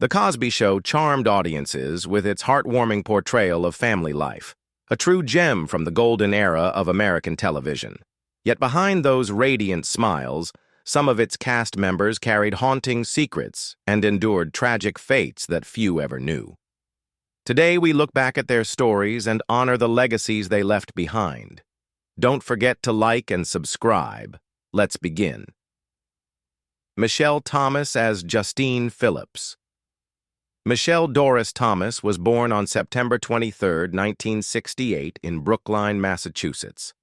The Cosby Show charmed audiences with its heartwarming portrayal of family life, a true gem from the golden era of American television. Yet behind those radiant smiles, some of its cast members carried haunting secrets and endured tragic fates that few ever knew. Today we look back at their stories and honor the legacies they left behind. Don't forget to like and subscribe. Let's begin. Michelle Thomas as Justine Phillips. Michelle Doris Thomas was born on September 23, 1968, in Brookline, Massachusetts.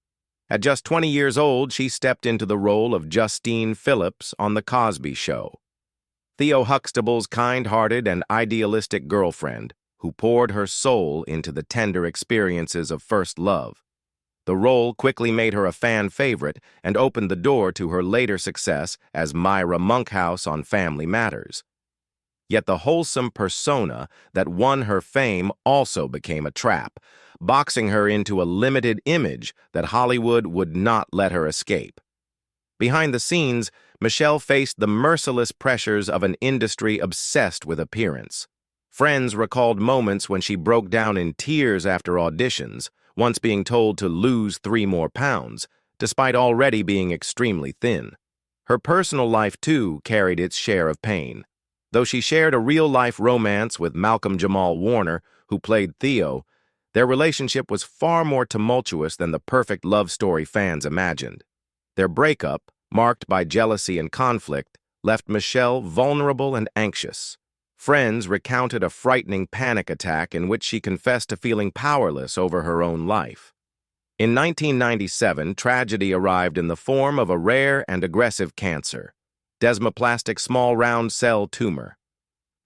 At just 20 years old, she stepped into the role of Justine Phillips on The Cosby Show. Theo Huxtable's kind-hearted and idealistic girlfriend, who poured her soul into the tender experiences of first love. The role quickly made her a fan favorite and opened the door to her later success as Myra Monkhouse on Family Matters. Yet the wholesome persona that won her fame also became a trap, boxing her into a limited image that Hollywood would not let her escape. Behind the scenes, Michelle faced the merciless pressures of an industry obsessed with appearance. Friends recalled moments when she broke down in tears after auditions, once being told to lose 3 more pounds, despite already being extremely thin. Her personal life, too, carried its share of pain. Though she shared a real-life romance with Malcolm Jamal Warner, who played Theo, their relationship was far more tumultuous than the perfect love story fans imagined. Their breakup, marked by jealousy and conflict, left Michelle vulnerable and anxious. Friends recounted a frightening panic attack in which she confessed to feeling powerless over her own life. In 1997, tragedy arrived in the form of a rare and aggressive cancer, desmoplastic small round cell tumor.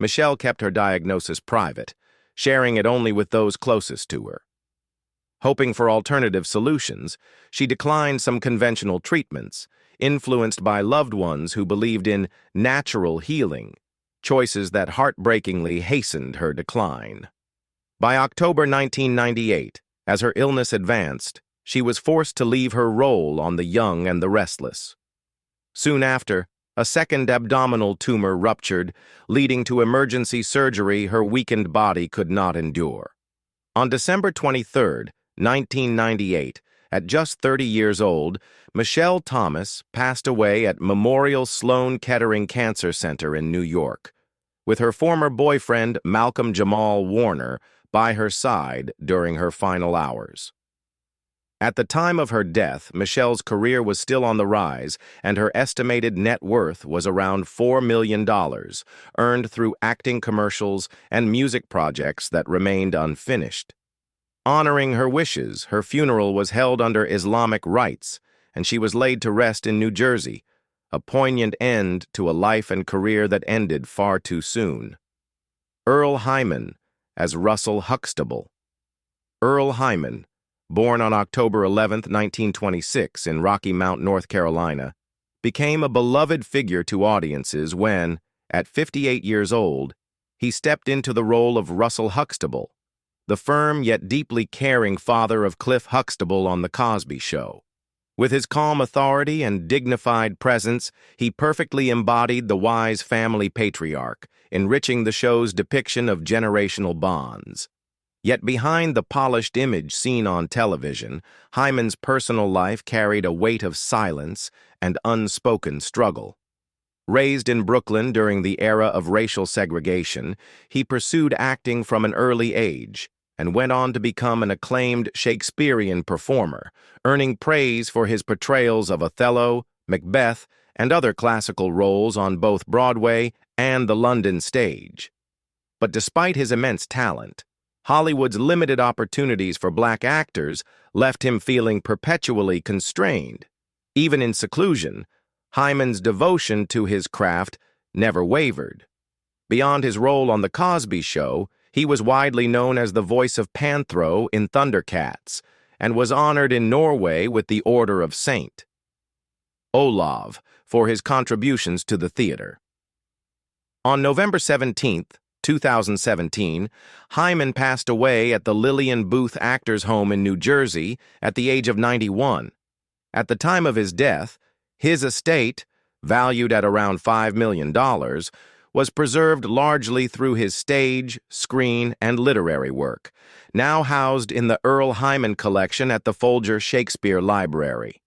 Michelle kept her diagnosis private, sharing it only with those closest to her. Hoping for alternative solutions, she declined some conventional treatments, influenced by loved ones who believed in natural healing, choices that heartbreakingly hastened her decline. By October 1998, as her illness advanced, she was forced to leave her role on The Young and the Restless. Soon after, a second abdominal tumor ruptured, leading to emergency surgery her weakened body could not endure. On December 23, 1998, at just 30 years old, Michelle Thomas passed away at Memorial Sloan Kettering Cancer Center in New York, with her former boyfriend Malcolm Jamal Warner by her side during her final hours. At the time of her death, Michelle's career was still on the rise, and her estimated net worth was around $4 million, earned through acting commercials and music projects that remained unfinished. Honoring her wishes, her funeral was held under Islamic rites, and she was laid to rest in New Jersey, a poignant end to a life and career that ended far too soon. Earl Hyman as Russell Huxtable. Earl Hyman, born on October 11, 1926 in Rocky Mount, North Carolina, became a beloved figure to audiences when, at 58 years old, he stepped into the role of Russell Huxtable, the firm yet deeply caring father of Cliff Huxtable on The Cosby Show. With his calm authority and dignified presence, he perfectly embodied the wise family patriarch, enriching the show's depiction of generational bonds. Yet behind the polished image seen on television, Hyman's personal life carried a weight of silence and unspoken struggle. Raised in Brooklyn during the era of racial segregation, he pursued acting from an early age and went on to become an acclaimed Shakespearean performer, earning praise for his portrayals of Othello, Macbeth, and other classical roles on both Broadway and the London stage. But despite his immense talent, Hollywood's limited opportunities for black actors left him feeling perpetually constrained. Even in seclusion, Hyman's devotion to his craft never wavered. Beyond his role on The Cosby Show, he was widely known as the voice of Panthro in Thundercats, and was honored in Norway with the Order of St. Olav for his contributions to the theater. On November 17, 2017, Hyman passed away at the Lillian Booth Actors Home in New Jersey at the age of 91. At the time of his death, his estate, valued at around $5 million, was preserved largely through his stage, screen, and literary work, now housed in the Earl Hyman collection at the Folger Shakespeare Library.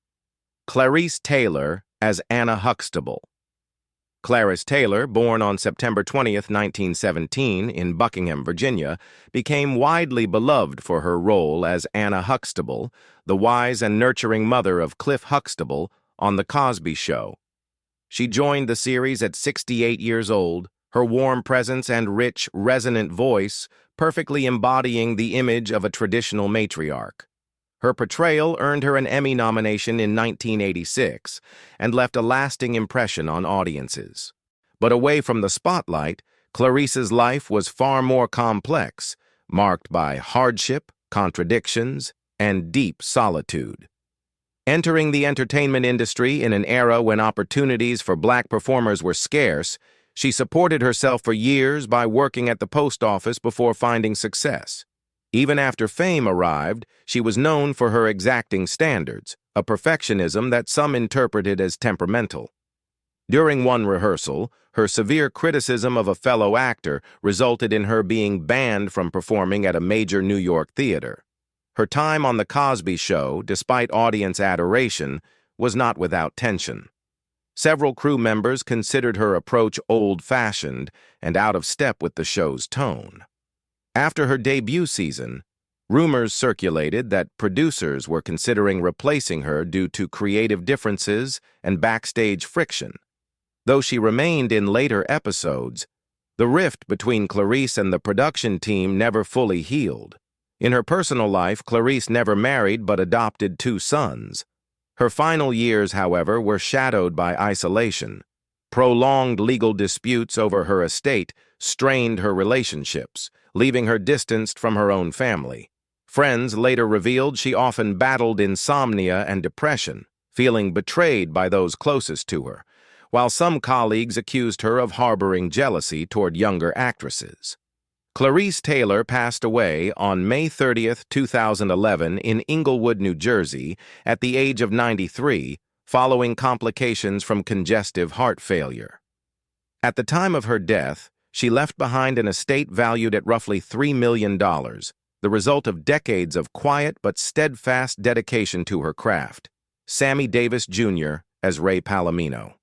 Clarice Taylor as Anna Huxtable. Clarice Taylor, born on September 20, 1917, in Buckingham, Virginia, became widely beloved for her role as Anna Huxtable, the wise and nurturing mother of Cliff Huxtable, on The Cosby Show. She joined the series at 68 years old, her warm presence and rich, resonant voice perfectly embodying the image of a traditional matriarch. Her portrayal earned her an Emmy nomination in 1986 and left a lasting impression on audiences. But away from the spotlight, Clarice's life was far more complex, marked by hardship, contradictions, and deep solitude. Entering the entertainment industry in an era when opportunities for Black performers were scarce, she supported herself for years by working at the post office before finding success. Even after fame arrived, she was known for her exacting standards, a perfectionism that some interpreted as temperamental. During one rehearsal, her severe criticism of a fellow actor resulted in her being banned from performing at a major New York theater. Her time on The Cosby Show, despite audience adoration, was not without tension. Several crew members considered her approach old-fashioned and out of step with the show's tone. After her debut season, rumors circulated that producers were considering replacing her due to creative differences and backstage friction. Though she remained in later episodes, the rift between Clarice and the production team never fully healed. In her personal life, Clarice never married but adopted 2 sons. Her final years, however, were shadowed by isolation. Prolonged legal disputes over her estate strained her relationships, leaving her distanced from her own family. Friends later revealed she often battled insomnia and depression, feeling betrayed by those closest to her, while some colleagues accused her of harboring jealousy toward younger actresses. Clarice Taylor passed away on May 30, 2011 in Englewood, New Jersey, at the age of 93, following complications from congestive heart failure. At the time of her death, she left behind an estate valued at roughly $3 million, the result of decades of quiet but steadfast dedication to her craft. Sammy Davis Jr. as Ray Palomino.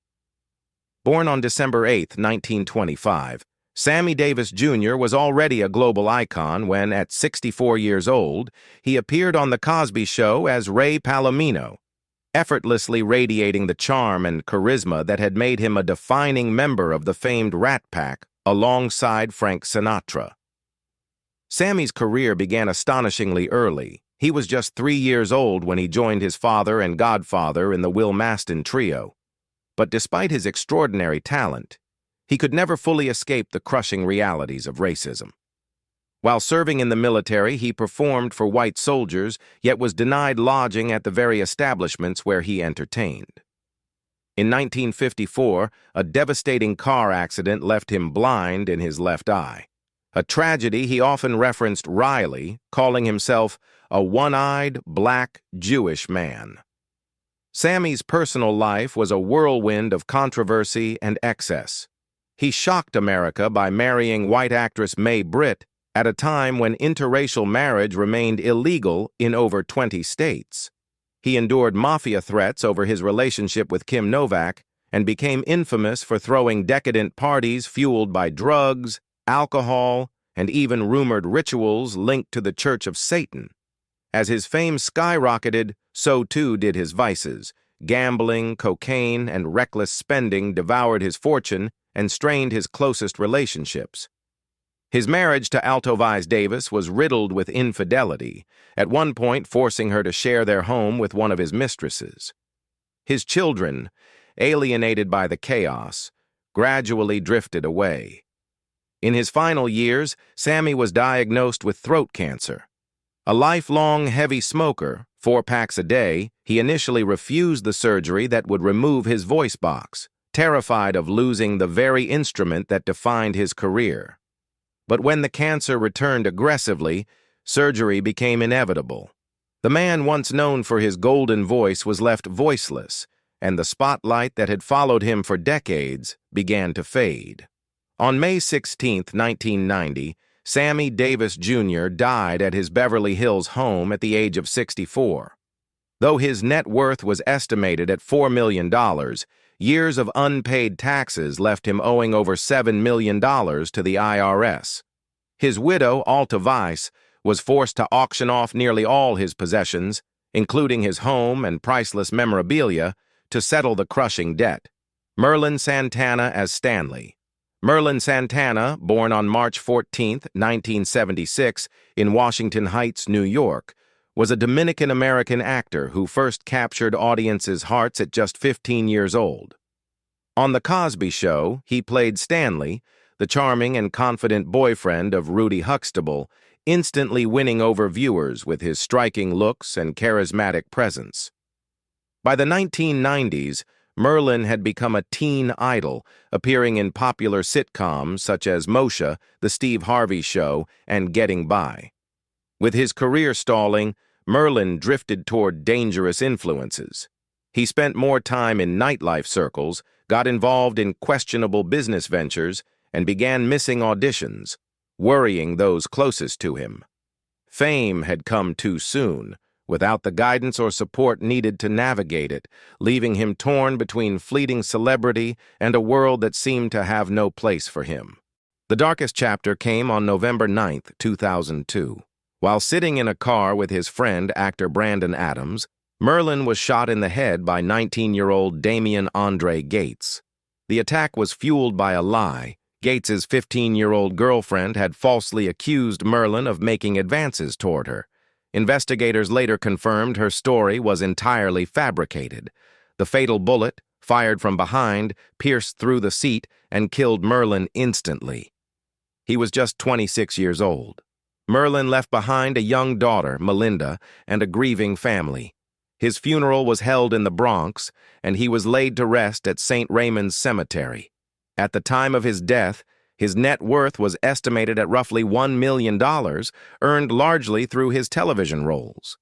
Born on December 8, 1925, Sammy Davis Jr. was already a global icon when, at 64 years old, he appeared on The Cosby Show as Ray Palomino, effortlessly radiating the charm and charisma that had made him a defining member of the famed Rat Pack alongside Frank Sinatra. Sammy's career began astonishingly early. He was just 3 years old when he joined his father and godfather in the Will Maston trio. But despite his extraordinary talent, he could never fully escape the crushing realities of racism. While serving in the military, he performed for white soldiers, yet was denied lodging at the very establishments where he entertained. In 1954, a devastating car accident left him blind in his left eye. A tragedy he often referenced wryly, calling himself a one-eyed, black, Jewish man. Sammy's personal life was a whirlwind of controversy and excess. He shocked America by marrying white actress Mae Britt at a time when interracial marriage remained illegal in over 20 states. He endured mafia threats over his relationship with Kim Novak and became infamous for throwing decadent parties fueled by drugs, alcohol, and even rumored rituals linked to the Church of Satan. As his fame skyrocketed, so too did his vices. Gambling, cocaine, and reckless spending devoured his fortune and strained his closest relationships. His marriage to Alto Vise Davis was riddled with infidelity, at one point forcing her to share their home with one of his mistresses. His children, alienated by the chaos, gradually drifted away. In his final years, Sammy was diagnosed with throat cancer. A lifelong heavy smoker, 4 packs a day, he initially refused the surgery that would remove his voice box, terrified of losing the very instrument that defined his career. But when the cancer returned aggressively, surgery became inevitable. The man once known for his golden voice was left voiceless, and the spotlight that had followed him for decades began to fade. On May 16, 1990, Sammy Davis Jr. died at his Beverly Hills home at the age of 64. Though his net worth was estimated at $4 million, years of unpaid taxes left him owing over $7 million to the IRS. His widow, Alta Weiss, was forced to auction off nearly all his possessions, including his home and priceless memorabilia, to settle the crushing debt. Merlin Santana as Stanley. Merlin Santana, born on March 14, 1976, in Washington Heights, New York, was a Dominican-American actor who first captured audiences' hearts at just 15 years old. On The Cosby Show, he played Stanley, the charming and confident boyfriend of Rudy Huxtable, instantly winning over viewers with his striking looks and charismatic presence. By the 1990s, Merlin had become a teen idol, appearing in popular sitcoms such as Moshe, The Steve Harvey Show, and Getting By. With his career stalling, Merlin drifted toward dangerous influences. He spent more time in nightlife circles, got involved in questionable business ventures, and began missing auditions, worrying those closest to him. Fame had come too soon, without the guidance or support needed to navigate it, leaving him torn between fleeting celebrity and a world that seemed to have no place for him. The darkest chapter came on November 9, 2002. While sitting in a car with his friend, actor Brandon Adams, Merlin was shot in the head by 19-year-old Damian Andre Gates. The attack was fueled by a lie. Gates's 15-year-old girlfriend had falsely accused Merlin of making advances toward her. Investigators later confirmed her story was entirely fabricated. The fatal bullet, fired from behind, pierced through the seat and killed Merlin instantly. He was just 26 years old. Merlin left behind a young daughter, Melinda, and a grieving family. His funeral was held in the Bronx, and he was laid to rest at St. Raymond's Cemetery. At the time of his death, his net worth was estimated at roughly $1 million, earned largely through his television roles.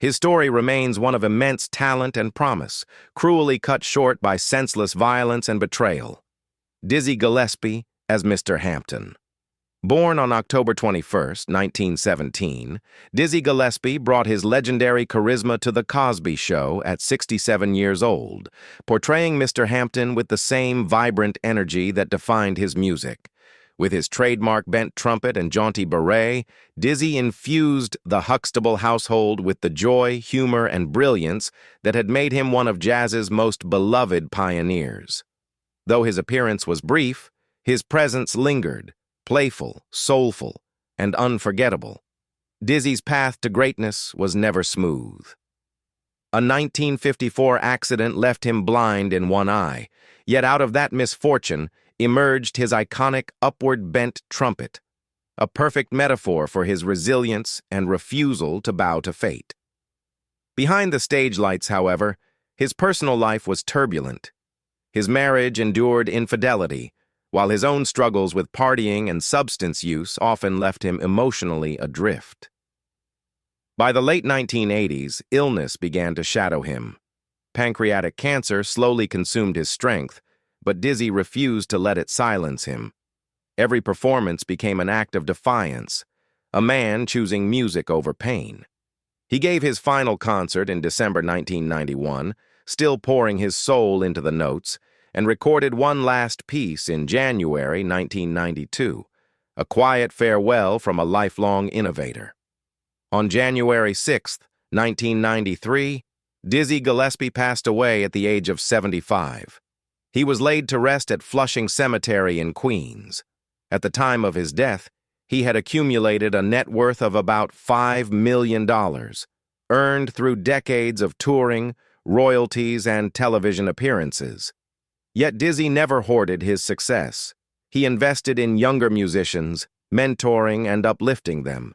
His story remains one of immense talent and promise, cruelly cut short by senseless violence and betrayal. Dizzy Gillespie as Mr. Hampton. Born on October 21, 1917, Dizzy Gillespie brought his legendary charisma to The Cosby Show at 67 years old, portraying Mr. Hampton with the same vibrant energy that defined his music. With his trademark bent trumpet and jaunty beret, Dizzy infused the Huxtable household with the joy, humor, and brilliance that had made him one of jazz's most beloved pioneers. Though his appearance was brief, his presence lingered, playful, soulful, and unforgettable. Dizzy's path to greatness was never smooth. A 1954 accident left him blind in one eye, yet out of that misfortune emerged his iconic upward-bent trumpet, a perfect metaphor for his resilience and refusal to bow to fate. Behind the stage lights, however, his personal life was turbulent. His marriage endured infidelity, while his own struggles with partying and substance use often left him emotionally adrift. By the late 1980s, illness began to shadow him. Pancreatic cancer slowly consumed his strength, but Dizzy refused to let it silence him. Every performance became an act of defiance, a man choosing music over pain. He gave his final concert in December 1991, still pouring his soul into the notes, and recorded one last piece in January 1992, a quiet farewell from a lifelong innovator. On January 6, 1993, Dizzy Gillespie passed away at the age of 75. He was laid to rest at Flushing Cemetery in Queens. At the time of his death, he had accumulated a net worth of about $5 million, earned through decades of touring, royalties, and television appearances. Yet Dizzy never hoarded his success. He invested in younger musicians, mentoring and uplifting them.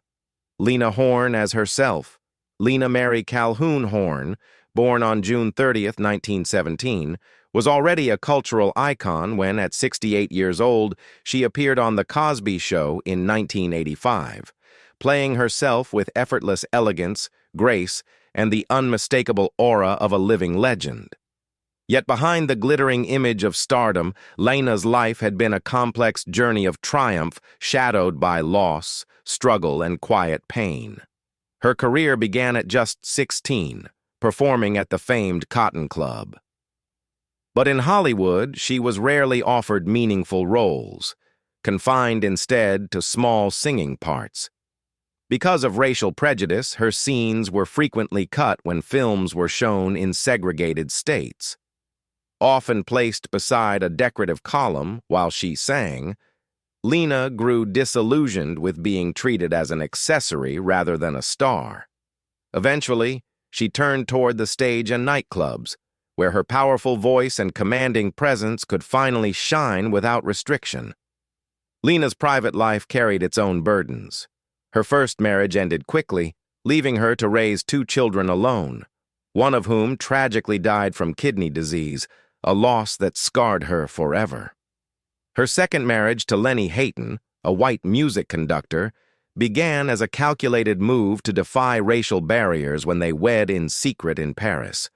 Lena Horne as herself, Lena Mary Calhoun Horne, born on June 30, 1917, was already a cultural icon when, at 68 years old, she appeared on The Cosby Show in 1985, playing herself with effortless elegance, grace, and the unmistakable aura of a living legend. Yet behind the glittering image of stardom, Lena's life had been a complex journey of triumph shadowed by loss, struggle, and quiet pain. Her career began at just 16, performing at the famed Cotton Club. But in Hollywood, she was rarely offered meaningful roles, confined instead to small singing parts. Because of racial prejudice, her scenes were frequently cut when films were shown in segregated states. Often placed beside a decorative column while she sang, Lena grew disillusioned with being treated as an accessory rather than a star. Eventually, she turned toward the stage and nightclubs, where her powerful voice and commanding presence could finally shine without restriction. Lena's private life carried its own burdens. Her first marriage ended quickly, leaving her to raise 2 children alone, one of whom tragically died from kidney disease, a loss that scarred her forever. Her second marriage to Lynne Thigpen, a white music conductor, began as a calculated move to defy racial barriers when they wed in secret in Paris.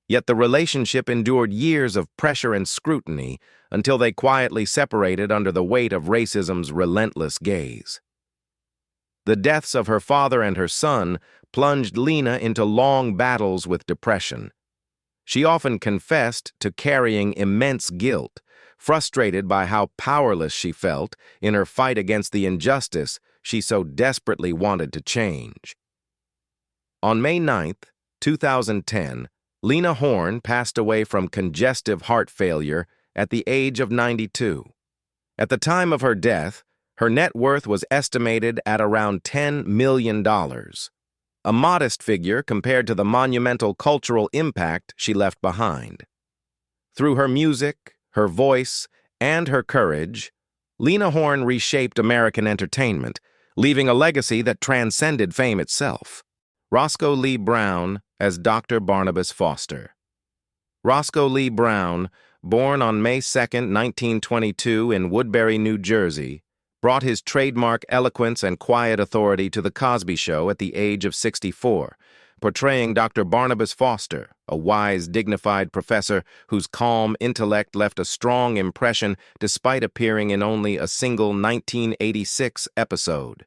Yet the relationship endured years of pressure and scrutiny until they quietly separated under the weight of racism's relentless gaze. The deaths of her father and her son plunged Lena into long battles with depression. She often confessed to carrying immense guilt, frustrated by how powerless she felt in her fight against the injustice she so desperately wanted to change. On May 9, 2010, Lena Horne passed away from congestive heart failure at the age of 92. At the time of her death, her net worth was estimated at around $10 million, a modest figure compared to the monumental cultural impact she left behind. Through her music, her voice, and her courage, Lena Horne reshaped American entertainment, leaving a legacy that transcended fame itself. Roscoe Lee Browne as Dr. Barnabas Foster. Roscoe Lee Browne, born on May 2, 1922 in Woodbury, New Jersey, brought his trademark eloquence and quiet authority to The Cosby Show at the age of 64, portraying Dr. Barnabas Foster, a wise, dignified professor whose calm intellect left a strong impression despite appearing in only a single 1986 episode.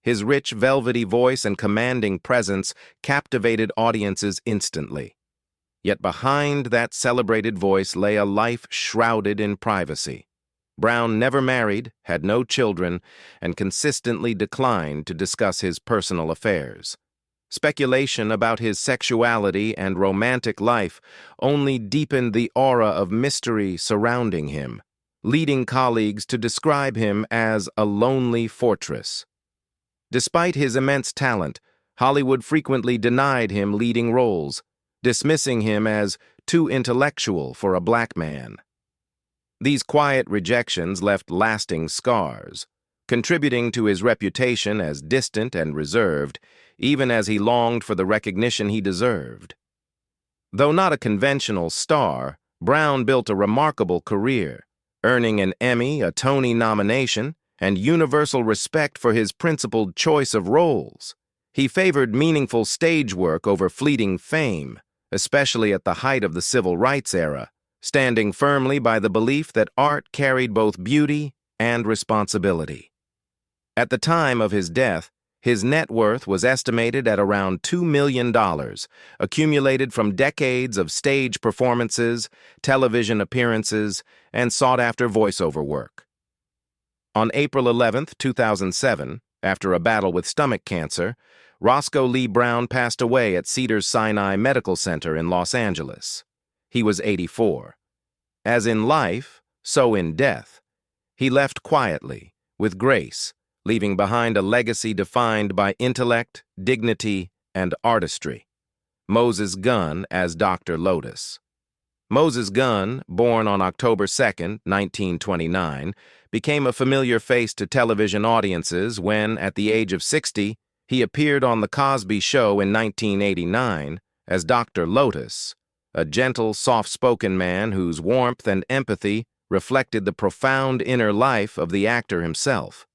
His rich, velvety voice and commanding presence captivated audiences instantly. Yet behind that celebrated voice lay a life shrouded in privacy. Browne never married, had no children, and consistently declined to discuss his personal affairs. Speculation about his sexuality and romantic life only deepened the aura of mystery surrounding him, leading colleagues to describe him as a lonely fortress. Despite his immense talent, Hollywood frequently denied him leading roles, dismissing him as too intellectual for a black man. These quiet rejections left lasting scars, contributing to his reputation as distant and reserved, even as he longed for the recognition he deserved. Though not a conventional star, Browne built a remarkable career, earning an Emmy, a Tony nomination, and universal respect for his principled choice of roles. He favored meaningful stage work over fleeting fame, especially at the height of the civil rights era, standing firmly by the belief that art carried both beauty and responsibility. At the time of his death, his net worth was estimated at around $2 million, accumulated from decades of stage performances, television appearances, and sought-after voiceover work. On April 11, 2007, after a battle with stomach cancer, Roscoe Lee Browne passed away at Cedars-Sinai Medical Center in Los Angeles. He was 84. As in life, so in death, he left quietly, with grace, leaving behind a legacy defined by intellect, dignity, and artistry. Moses Gunn as Dr. Lotus. Moses Gunn, born on October 2, 1929, became a familiar face to television audiences when, at the age of 60, he appeared on The Cosby Show in 1989 as Dr. Lotus, a gentle, soft-spoken man whose warmth and empathy reflected the profound inner life of the actor himself.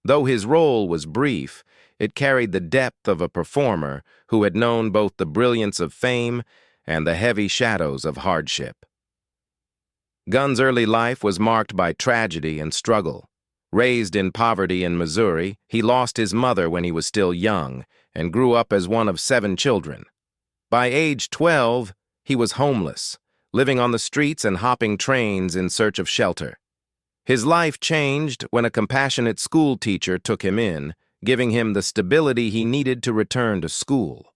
Though his role was brief, it carried the depth of a performer who had known both the brilliance of fame and the heavy shadows of hardship. Gunn's early life was marked by tragedy and struggle. Raised in poverty in Missouri, he lost his mother when he was still young and grew up as one of 7 children. By age 12, he was homeless, living on the streets and hopping trains in search of shelter. His life changed when a compassionate school teacher took him in, giving him the stability he needed to return to school.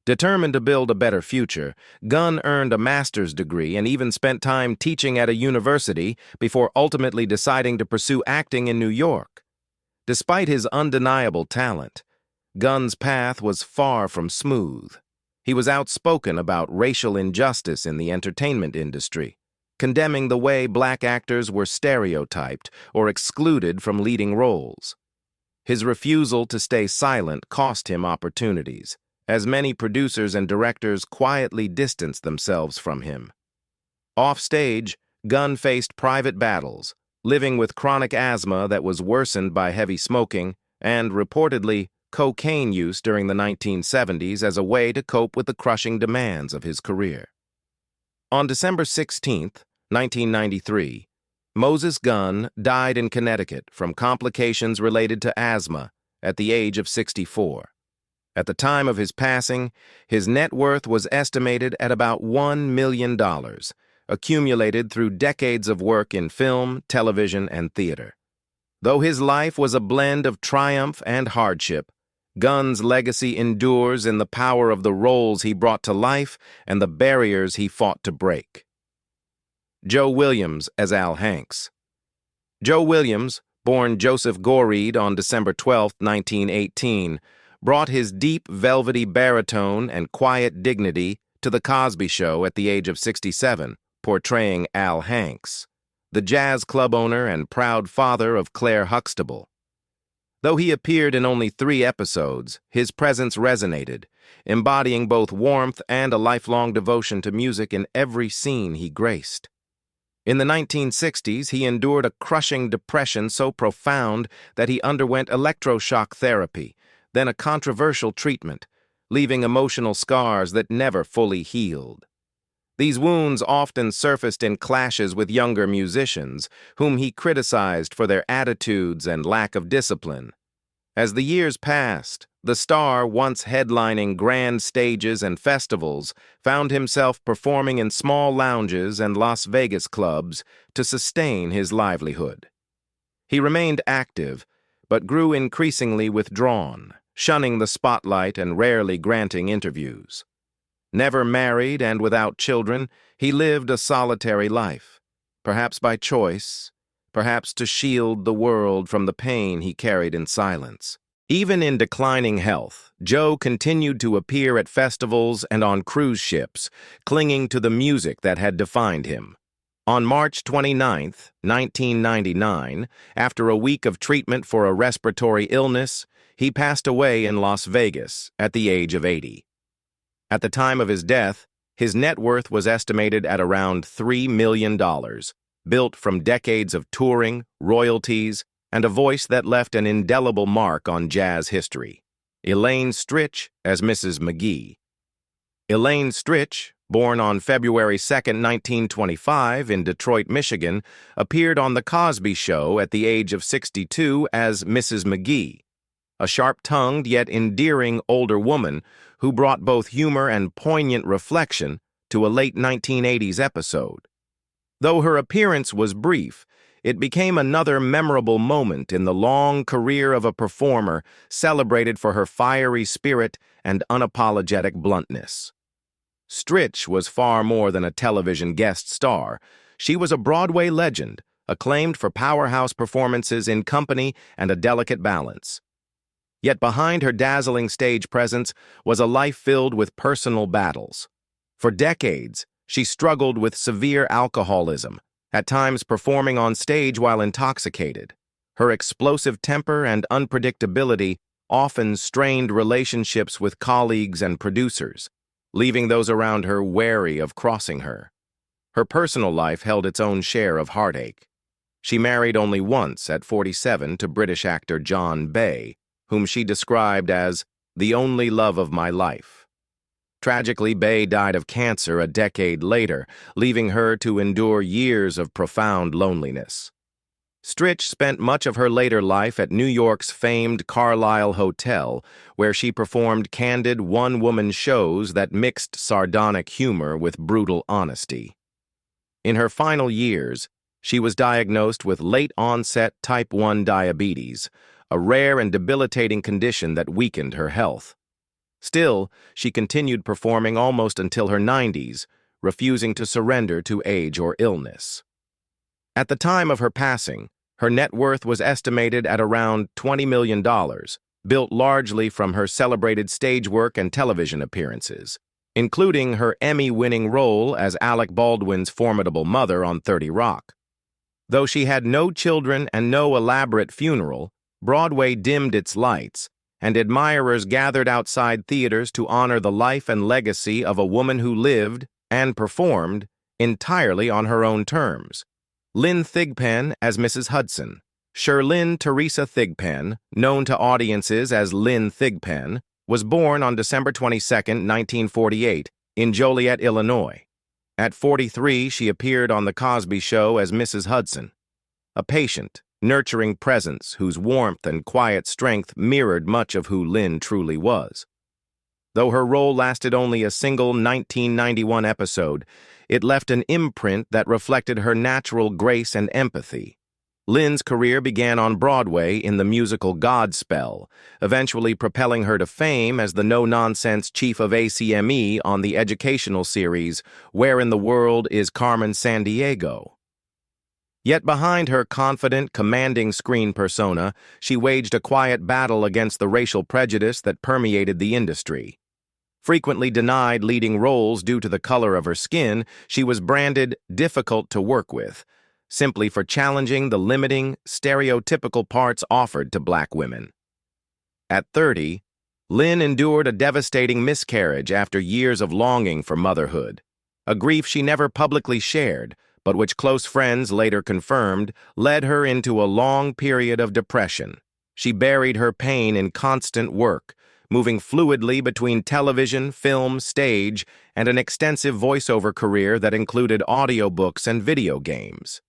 Determined to build a better future, Gunn earned a master's degree and even spent time teaching at a university before ultimately deciding to pursue acting in New York. Despite his undeniable talent, Gunn's path was far from smooth. He was outspoken about racial injustice in the entertainment industry, condemning the way black actors were stereotyped or excluded from leading roles. His refusal to stay silent cost him opportunities, as many producers and directors quietly distanced themselves from him. Offstage, Gunn faced private battles, living with chronic asthma that was worsened by heavy smoking and, reportedly, cocaine use during the 1970s as a way to cope with the crushing demands of his career. On December 16, 1993, Moses Gunn died in Connecticut from complications related to asthma at the age of 64. At the time of his passing, his net worth was estimated at about $1 million, accumulated through decades of work in film, television, and theater. Though his life was a blend of triumph and hardship, Gunn's legacy endures in the power of the roles he brought to life and the barriers he fought to break. Joe Williams as Al Hanks. Joe Williams, born Joseph Goreed on December 12, 1918, brought his deep, velvety baritone and quiet dignity to The Cosby Show at the age of 67, portraying Al Hanks, the jazz club owner and proud father of Claire Huxtable. Though he appeared in only 3 episodes, his presence resonated, embodying both warmth and a lifelong devotion to music in every scene he graced. In the 1960s, he endured a crushing depression so profound that he underwent electroshock therapy, then a controversial treatment, leaving emotional scars that never fully healed. These wounds often surfaced in clashes with younger musicians, whom he criticized for their attitudes and lack of discipline. As the years passed, the star, once headlining grand stages and festivals, found himself performing in small lounges and Las Vegas clubs to sustain his livelihood. He remained active, but grew increasingly withdrawn, shunning the spotlight and rarely granting interviews. Never married and without children, he lived a solitary life, perhaps by choice, perhaps to shield the world from the pain he carried in silence. Even in declining health, Joe continued to appear at festivals and on cruise ships, clinging to the music that had defined him. On March 29, 1999, after a week of treatment for a respiratory illness, he passed away in Las Vegas at the age of 80. At the time of his death, his net worth was estimated at around $3 million, built from decades of touring, royalties, and a voice that left an indelible mark on jazz history. Elaine Stritch as Mrs. McGee. Elaine Stritch, born on February 2, 1925 in Detroit, Michigan, appeared on The Cosby Show at the age of 62 as Mrs. McGee, a sharp-tongued yet endearing older woman who brought both humor and poignant reflection to a late 1980s episode. Though her appearance was brief, it became another memorable moment in the long career of a performer celebrated for her fiery spirit and unapologetic bluntness. Stritch was far more than a television guest star. She was a Broadway legend, acclaimed for powerhouse performances in company and a delicate balance. Yet behind her dazzling stage presence was a life filled with personal battles. For decades, she struggled with severe alcoholism, at times performing on stage while intoxicated. Her explosive temper and unpredictability often strained relationships with colleagues and producers, leaving those around her wary of crossing her. Her personal life held its own share of heartache. She married only once at 47 to British actor John Bay, whom she described as the only love of my life. Tragically, Bay died of cancer a decade later, leaving her to endure years of profound loneliness. Stritch spent much of her later life at New York's famed Carlisle Hotel, where she performed candid one-woman shows that mixed sardonic humor with brutal honesty. In her final years, she was diagnosed with late-onset type 1 diabetes, a rare and debilitating condition that weakened her health. Still, she continued performing almost until her 90s, refusing to surrender to age or illness. At the time of her passing, her net worth was estimated at around $20 million, built largely from her celebrated stage work and television appearances, including her Emmy-winning role as Alec Baldwin's formidable mother on 30 Rock. Though she had no children and no elaborate funeral, Broadway dimmed its lights, and admirers gathered outside theaters to honor the life and legacy of a woman who lived and performed entirely on her own terms. Lynne Thigpen as Mrs. Hudson. Shirlyn Teresa Thigpen, known to audiences as Lynne Thigpen, was born on December 22, 1948, in Joliet, Illinois. At 43, she appeared on The Cosby Show as Mrs. Hudson, a patient, nurturing presence whose warmth and quiet strength mirrored much of who Lynne truly was. Though her role lasted only a single 1991 episode, it left an imprint that reflected her natural grace and empathy. Lynne's career began on Broadway in the musical Godspell, eventually propelling her to fame as the no-nonsense chief of ACME on the educational series Where in the World is Carmen Sandiego? Yet behind her confident, commanding screen persona, she waged a quiet battle against the racial prejudice that permeated the industry. Frequently denied leading roles due to the color of her skin, she was branded difficult to work with, simply for challenging the limiting, stereotypical parts offered to black women. At 30, Lynne endured a devastating miscarriage after years of longing for motherhood, a grief she never publicly shared, but which close friends later confirmed led her into a long period of depression. She buried her pain in constant work, moving fluidly between television, film, stage, and an extensive voiceover career that included audiobooks and video games.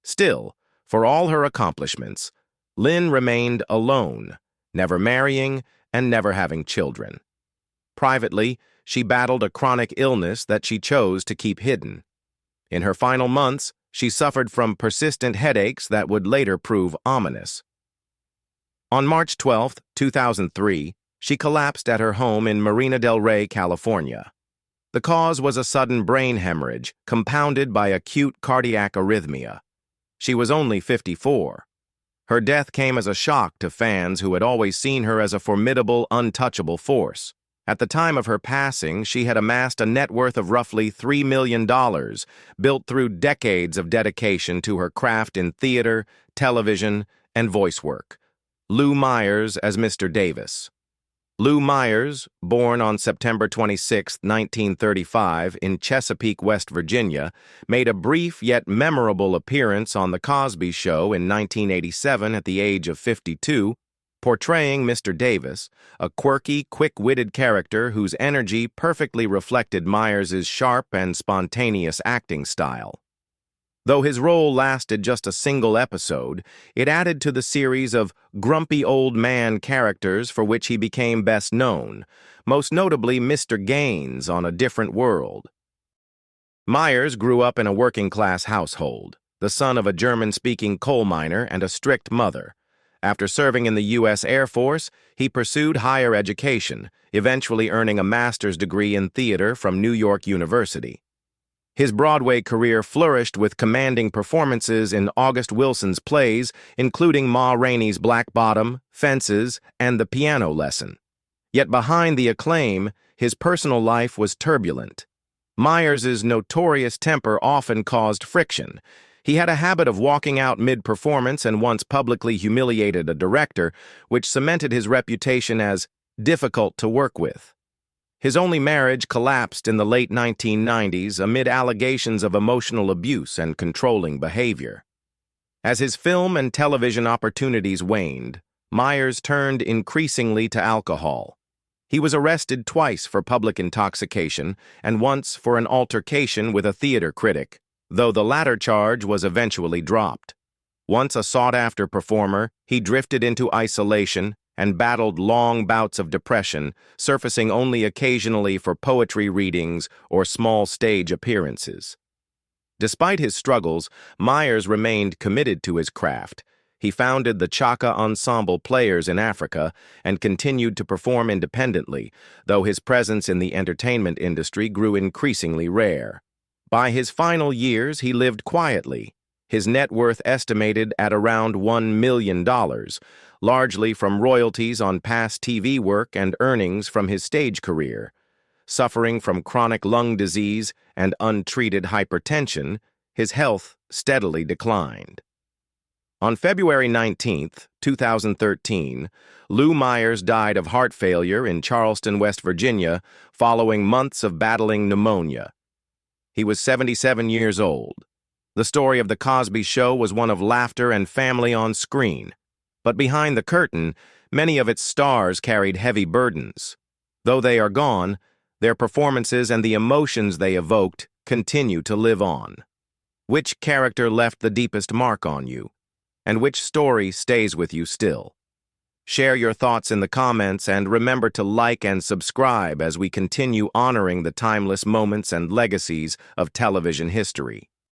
Still, for all her accomplishments, Lynne remained alone, never marrying and never having children. Privately, she battled a chronic illness that she chose to keep hidden. In her final months, she suffered from persistent headaches that would later prove ominous. On March 12, 2003, she collapsed at her home in Marina del Rey, California. The cause was a sudden brain hemorrhage, compounded by acute cardiac arrhythmia. She was only 54. Her death came as a shock to fans who had always seen her as a formidable, untouchable force. At the time of her passing, she had amassed a net worth of roughly $3 million, built through decades of dedication to her craft in theater, television, and voice work. Lou Myers as Mr. Davis. Lou Myers, born on September 26, 1935, in Chesapeake, West Virginia, made a brief yet memorable appearance on The Cosby Show in 1987 at the age of 52, portraying Mr. Davis, a quirky, quick-witted character whose energy perfectly reflected Myers's sharp and spontaneous acting style. Though his role lasted just a single episode, it added to the series of grumpy old man characters for which he became best known, most notably Mr. Gaines on A Different World. Myers grew up in a working-class household, the son of a German-speaking coal miner and a strict mother. After serving in the U.S. Air Force, he pursued higher education, eventually earning a master's degree in theater from New York University. His Broadway career flourished with commanding performances in August Wilson's plays, including Ma Rainey's Black Bottom, Fences, and The Piano Lesson. Yet behind the acclaim, his personal life was turbulent. Myers's notorious temper often caused friction. He had a habit of walking out mid-performance and once publicly humiliated a director, which cemented his reputation as difficult to work with. His only marriage collapsed in the late 1990s amid allegations of emotional abuse and controlling behavior. As his film and television opportunities waned, Myers turned increasingly to alcohol. He was arrested twice for public intoxication and once for an altercation with a theater critic, though the latter charge was eventually dropped. Once a sought-after performer, he drifted into isolation and battled long bouts of depression, surfacing only occasionally for poetry readings or small stage appearances. Despite his struggles, Myers remained committed to his craft. He founded the Chaka Ensemble Players in Africa and continued to perform independently, though his presence in the entertainment industry grew increasingly rare. By his final years, he lived quietly, his net worth estimated at around $1 million, largely from royalties on past TV work and earnings from his stage career. Suffering from chronic lung disease and untreated hypertension, his health steadily declined. On February 19, 2013, Lou Myers died of heart failure in Charleston, West Virginia, following months of battling pneumonia. He was 77 years old. The story of The Cosby Show was one of laughter and family on screen, but behind the curtain, many of its stars carried heavy burdens. Though they are gone, their performances and the emotions they evoked continue to live on. Which character left the deepest mark on you? And which story stays with you still? Share your thoughts in the comments and remember to like and subscribe as we continue honoring the timeless moments and legacies of television history.